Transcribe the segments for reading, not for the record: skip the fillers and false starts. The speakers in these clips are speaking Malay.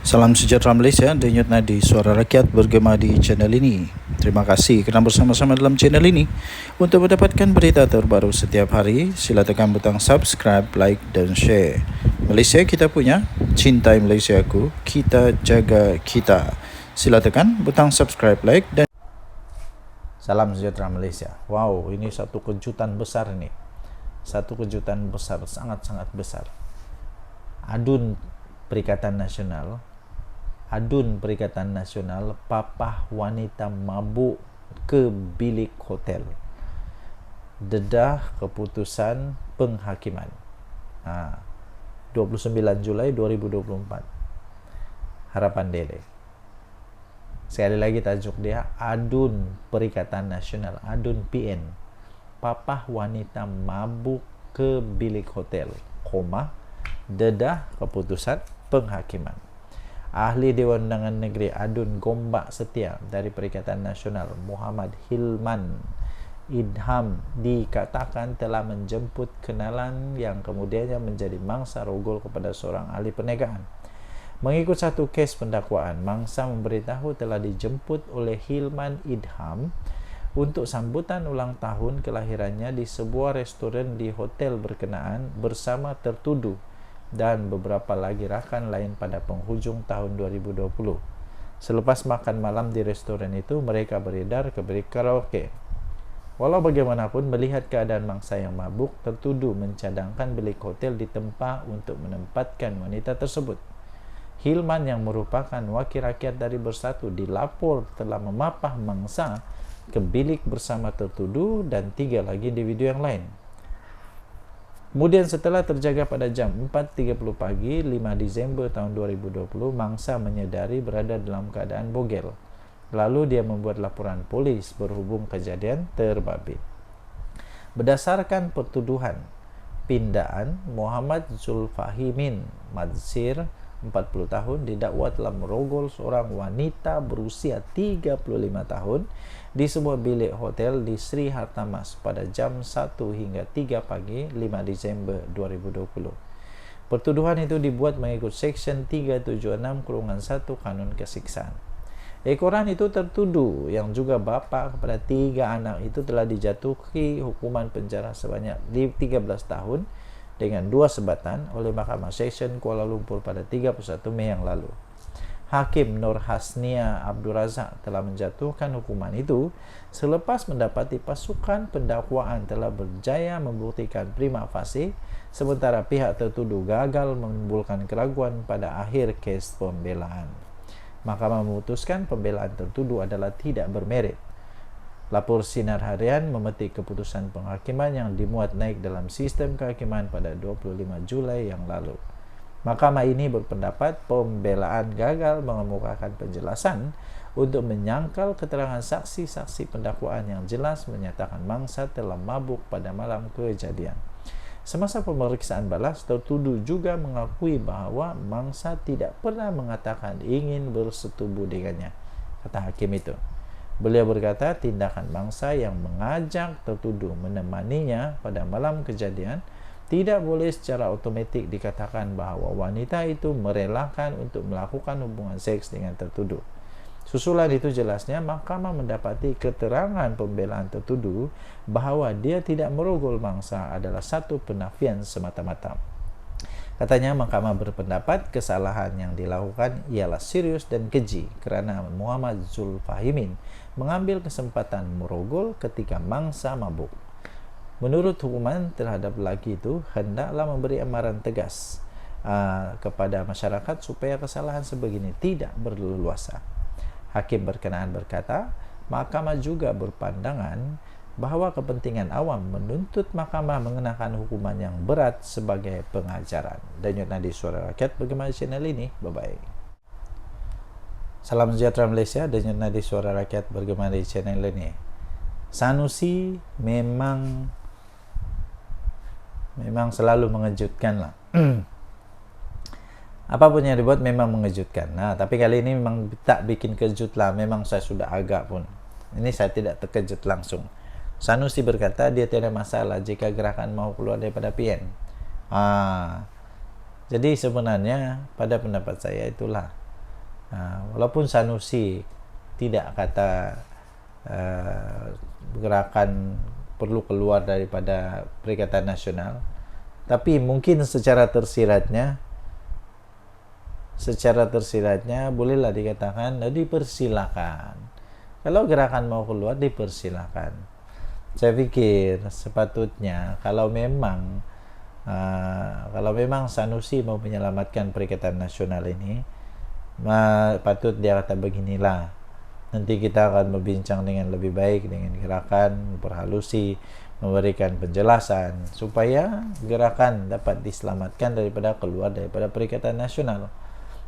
Salam sejahtera Malaysia, denyut nadi suara rakyat bergema di channel ini. Terima kasih kerana bersama-sama dalam channel ini. Untuk mendapatkan berita terbaru setiap hari, sila tekan butang subscribe, like dan share. Malaysia kita punya, cintai Malaysia aku, kita jaga kita. Sila tekan butang subscribe, like dan Salam sejahtera Malaysia. Wow, ini satu kejutan besar nih. Satu kejutan besar, sangat-sangat besar. Adun Perikatan Nasional papah wanita mabuk ke bilik hotel. Dedah keputusan penghakiman. 29 Julai 2024. Harapan Dele. Sekali lagi tajuk dia, Adun Perikatan Nasional, Adun PN. Papah wanita mabuk ke bilik hotel, dedah keputusan penghakiman. Ahli Dewan Undangan Negeri Adun Gombak Setia dari Perikatan Nasional Muhammad Hilman Idham dikatakan telah menjemput kenalan yang kemudiannya menjadi mangsa rogol kepada seorang ahli perniagaan. Mengikut satu kes pendakwaan, mangsa memberitahu telah dijemput oleh Hilman Idham untuk sambutan ulang tahun kelahirannya di sebuah restoran di hotel berkenaan bersama tertuduh dan beberapa lagi rakan lain pada penghujung tahun 2020. Selepas makan malam di restoran itu, mereka beredar ke bilik karaoke. Walau bagaimanapun, melihat keadaan mangsa yang mabuk, tertuduh mencadangkan bilik hotel ditempa untuk menempatkan wanita tersebut. Hilman yang merupakan wakil rakyat dari Bersatu dilapor telah memapah mangsa ke bilik bersama tertuduh dan 3 lagi individu yang lain. Kemudian setelah terjaga pada jam 4.30 pagi 5 Disember tahun 2020, mangsa menyedari berada dalam keadaan bogel. Lalu dia membuat laporan polis berhubung kejadian terbabit. Berdasarkan pertuduhan pindaan, Muhammad Zulfahimin Madsir 40 tahun didakwa telah merogol seorang wanita berusia 35 tahun di sebuah bilik hotel di Sri Hartamas pada jam 1 hingga 3 pagi 5 Disember 2020. Pertuduhan itu dibuat mengikut Seksyen 376-1 Kanun Kesiksaan. Ekoran itu tertuduh yang juga bapa kepada 3 anak itu telah dijatuhi hukuman penjara sebanyak 13 tahun dengan 2 sebatan oleh Mahkamah Seksyen Kuala Lumpur pada 31 Mei yang lalu. Hakim Nur Hasnia Abdul Razak telah menjatuhkan hukuman itu selepas mendapati pasukan pendakwaan telah berjaya membuktikan prima facie, sementara pihak tertuduh gagal menimbulkan keraguan pada akhir kes pembelaan. Mahkamah memutuskan pembelaan tertuduh adalah tidak bermerit. Lapor Sinar Harian memetik keputusan penghakiman yang dimuat naik dalam sistem kehakiman pada 25 Julai yang lalu. Mahkamah ini berpendapat pembelaan gagal mengemukakan penjelasan untuk menyangkal keterangan saksi-saksi pendakwaan yang jelas menyatakan mangsa telah mabuk pada malam kejadian. Semasa pemeriksaan balas, tertuduh juga mengakui bahawa mangsa tidak pernah mengatakan ingin bersetubuh dengannya, kata hakim itu. Beliau berkata tindakan mangsa yang mengajak tertuduh menemaninya pada malam kejadian tidak boleh secara otomatik dikatakan bahawa wanita itu merelakan untuk melakukan hubungan seks dengan tertuduh. Susulan itu jelasnya, mahkamah mendapati keterangan pembelaan tertuduh bahawa dia tidak merogol mangsa adalah satu penafian semata-mata. Katanya, mahkamah berpendapat kesalahan yang dilakukan ialah serius dan keji kerana Muhammad Zulfahimin mengambil kesempatan merogol ketika mangsa mabuk. Menurut hukuman terhadap lelaki itu, hendaklah memberi amaran tegas kepada masyarakat supaya kesalahan sebegini tidak berleluasa. Hakim berkenaan berkata, mahkamah juga berpandangan bahawa kepentingan awam menuntut mahkamah mengenakan hukuman yang berat sebagai pengajaran. Denyut nadi suara rakyat bergema di channel ini. Bye-bye. Salam sejahtera Malaysia, denyut nadi suara rakyat bergema di channel ini. Sanusi memang selalu mengejutkan lah. Apapun yang dibuat memang mengejutkan. Tapi kali ini memang tak bikin kejut lah. Memang saya sudah agak pun. Ini saya tidak terkejut langsung. Sanusi berkata dia tidak masalah jika gerakan mau keluar daripada PN. Jadi sebenarnya pada pendapat saya itulah Walaupun Sanusi tidak kata gerakan perlu keluar daripada Perikatan Nasional, tapi mungkin secara tersiratnya bolehlah dikatakan dipersilakan. Kalau gerakan mau keluar, dipersilakan. Saya pikir sepatutnya kalau memang Sanusi mau menyelamatkan Perikatan Nasional ini, patut dia kata beginilah, nanti kita akan berbincang dengan lebih baik dengan gerakan, memperhalusi, memberikan penjelasan supaya gerakan dapat diselamatkan daripada keluar daripada Perikatan Nasional.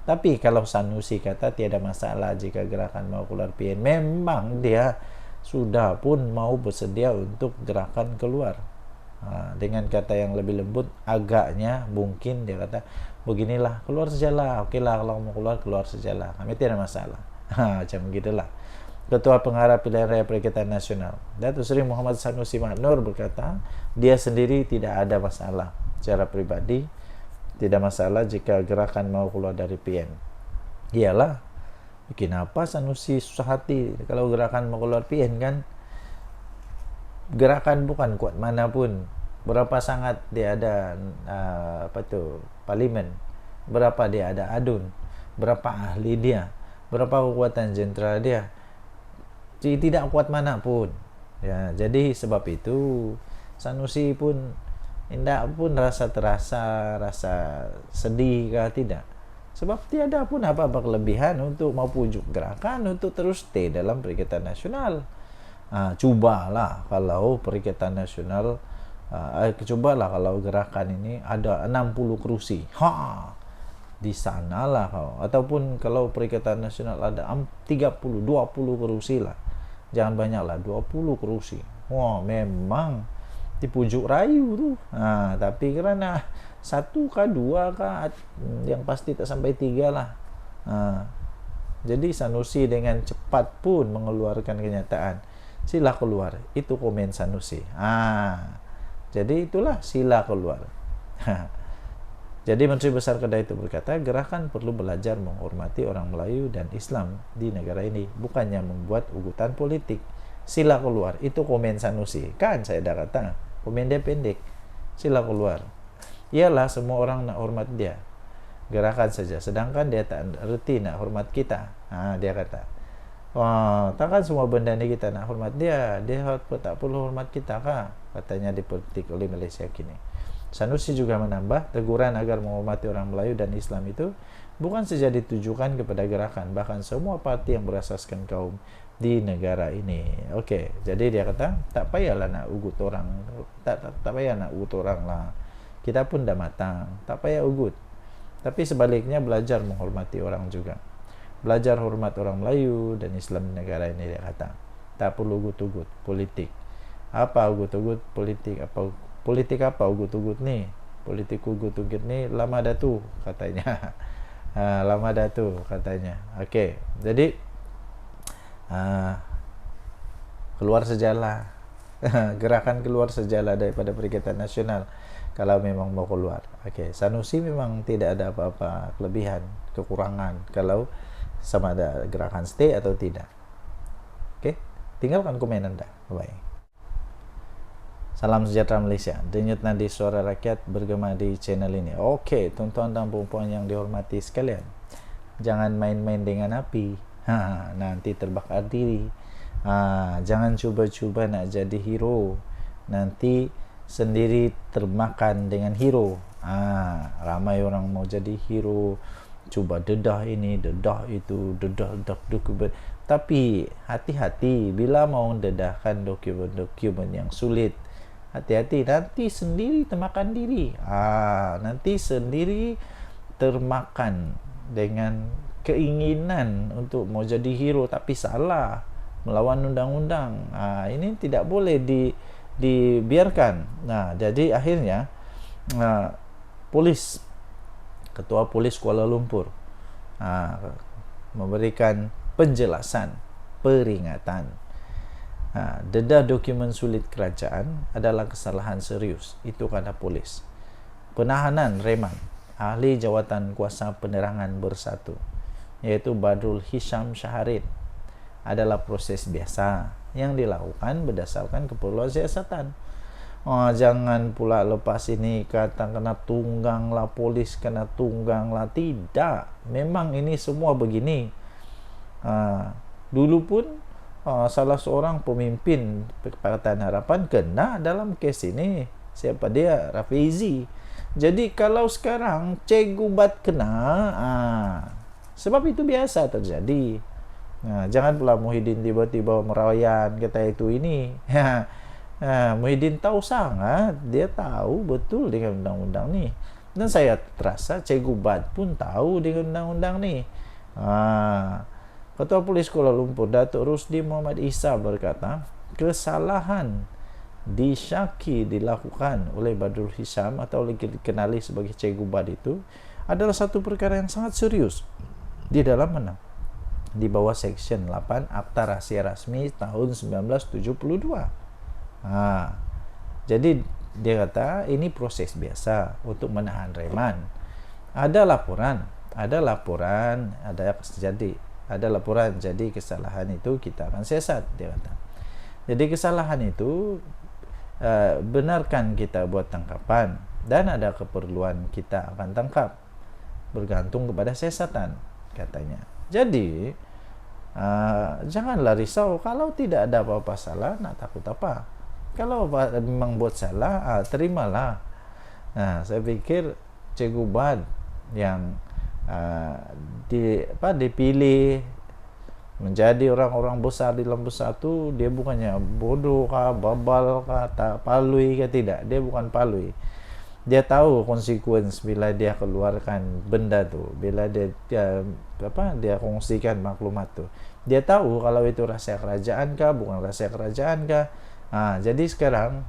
Tapi kalau Sanusi kata tiada masalah jika gerakan mau keluar PN, memang dia sudah pun mau bersedia untuk gerakan keluar. Dengan kata yang lebih lembut, agaknya mungkin dia kata beginilah, keluar sajalah, oke lah, kalau mau keluar sajalah, kami tidak masalah. Macam gitulah. Ketua Pengarah Pilihan Raya Perikatan Nasional Datuk Seri Muhammad Sanusi Maknur berkata, dia sendiri tidak ada masalah secara pribadi, tidak masalah jika gerakan mau keluar dari PN. Iyalah, kenapa Sanusi susah hati kalau gerakan mau keluar PN kan? Gerakan bukan kuat manapun, berapa sangat dia ada parlimen, berapa dia ada adun, berapa ahli dia, berapa kekuatan jenderal dia, tidak kuat manapun. Ya, jadi sebab itu Sanusi pun tidak pun rasa sedih kah, tidak. Sebab tiada pun apa-apa kelebihan untuk mau pujuk gerakan untuk terus stay dalam Perikatan Nasional. Cobalah kalau Perikatan Nasional, cobalah kalau gerakan ini ada 60 kursi. Di sanalah kau. Ataupun kalau Perikatan Nasional ada 30, 20 kursi lah. Jangan banyaklah, 20 kursi. Memang dipujuk rayu tuh. Tapi kerana 1 kah 2 kah, yang pasti tak sampai 3 lah. Jadi Sanusi dengan cepat pun mengeluarkan kenyataan, sila keluar. Itu komen Sanusi. Jadi itulah sila keluar. Jadi Menteri Besar Kedah itu berkata, gerakan perlu belajar menghormati orang Melayu dan Islam di negara ini, bukannya membuat ugutan politik. Sila keluar. Itu komen Sanusi. Kan saya dah kata, komen dia pendek. Sila keluar. Iyalah, semua orang nak hormat dia. Gerakan saja. Sedangkan dia tak reti nak hormat kita. Dia kata, takkan semua benda ni kita nak hormat dia. Dia tak perlu hormat kita kah? Katanya dipetik oleh Malaysia kini. Sanusi juga menambah, teguran agar menghormati orang Melayu dan Islam itu bukan saja ditujukan kepada gerakan, bahkan semua parti yang berasaskan kaum di negara ini. Okey, jadi dia kata, tak payahlah nak ugut orang. Tak payah nak ugut orang lah. Kita pun dah matang, tak payah ugut. Tapi sebaliknya belajar menghormati orang juga. Belajar hormat orang Melayu dan Islam di negara ini, dia kata. Tak perlu ugut-ugut politik. Apa ugut-ugut politik? Politik apa ugut-ugut ni? Politik ugut-ugut ni lama dah tu katanya. Lama dah tu katanya. Okey, jadi keluar sejalah. Gerakan keluar sejalah daripada Perikatan Nasional kalau memang mau keluar. Okey, Sanusi memang tidak ada apa-apa kelebihan, kekurangan kalau sama ada gerakan stay atau tidak. Okey, tinggalkan komen anda. Bye. Salam sejahtera Malaysia. Denyut nadi suara rakyat bergema di channel ini. Okey, tuan-tuan dan puan-puan yang dihormati sekalian, jangan main-main dengan api. Nanti terbakar diri. Jangan cuba-cuba nak jadi hero, nanti sendiri termakan dengan hero. Ramai orang mau jadi hero, cuba dedah ini, dedah itu, dedah dokumen. Tapi hati-hati bila mau dedahkan dokumen yang sulit. Hati-hati, nanti sendiri termakan diri. Nanti sendiri termakan dengan keinginan untuk mau jadi hero, tapi salah, melawan undang-undang. Ini tidak boleh dibiarkan. Jadi akhirnya Ketua Polis Kuala Lumpur memberikan penjelasan, peringatan. Dedah dokumen sulit kerajaan adalah kesalahan serius. Itu kata polis. Penahanan reman ahli jawatan kuasa penerangan bersatu yaitu Badrul Hisham Syaharin, adalah proses biasa yang dilakukan berdasarkan keperluan siasatan. Jangan pula lepas ini kata kena tunggang lah, polis kena tunggang lah. Tidak, memang ini semua begini. Dulu pun salah seorang pemimpin Pakatan Harapan kena dalam kes ini. Siapa dia? Rafizi. Jadi kalau sekarang Cikgu Bat kena, sebab itu biasa terjadi. Jangan pula Muhyiddin tiba-tiba merayan kata itu ini. Muhyiddin tahu sangat, dia tahu betul dengan undang-undang ni, dan saya terasa Cikgu Bat pun tahu dengan undang-undang ni. Ketua Polis Kuala Lumpur Datuk Rusdi Muhammad Isa berkata, kesalahan disyaki dilakukan oleh Badrul Hisham atau dikenali sebagai Cikgu Bat itu adalah satu perkara yang sangat serius di dalam mana? Di bawah Seksyen 8 Akta Rahsia Rasmi tahun 1972. Jadi dia kata ini proses biasa untuk menahan reman. Ada laporan, jadi kesalahan itu kita akan siasat, dia kata. Jadi kesalahan itu benarkan kita buat tangkapan dan ada keperluan kita akan tangkap, bergantung kepada siasatan, katanya. Jadi janganlah risau kalau tidak ada apa-apa salah, nak takut apa? Kalau memang buat salah, terimalah. Saya pikir Cikgu Bat yang dipilih menjadi orang-orang besar di dalam Bersatu, dia bukannya bodoh kah, babal kah, tak palui kah, tidak. Dia bukan palui. Dia tahu konsekuensi bila dia keluarkan benda tu, bila dia kongsikan maklumat tu. Dia tahu kalau itu rahsia kerajaan kah, bukan rahsia kerajaan kah. Jadi sekarang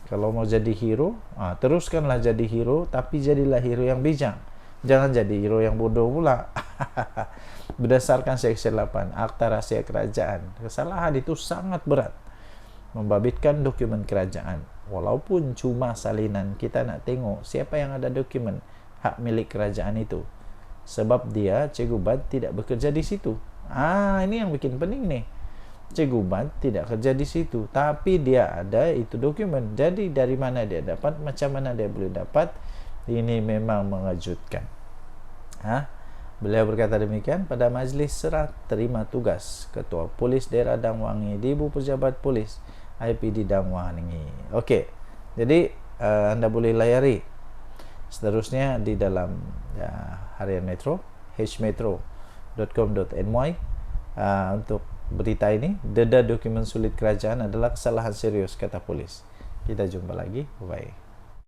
kalau mau jadi hero, teruskanlah jadi hero, tapi jadilah hero yang bijak. Jangan jadi hero yang bodoh pula. Berdasarkan Seksyen 8 Akta Rahsia Kerajaan, kesalahan itu sangat berat. Membabitkan dokumen kerajaan, walaupun cuma salinan, kita nak tengok siapa yang ada dokumen hak milik kerajaan itu. Sebab dia, Cikgu Bat, tidak bekerja di situ. Ini yang bikin pening nih. Cikgu Bat tidak kerja di situ, tapi dia ada itu dokumen. Jadi dari mana dia dapat, macam mana dia boleh dapat? Ini memang mengejutkan. Beliau berkata demikian pada majlis serah terima tugas Ketua Polis Daerah Dang Wangi di Ibu Pejabat Polis IPD Dang Wangi. Okey, jadi anda boleh layari seterusnya di dalam Harian Metro, hmetro.com.my untuk berita ini. Dedah dokumen sulit kerajaan adalah kesalahan serius, kata polis. Kita jumpa lagi. Bye.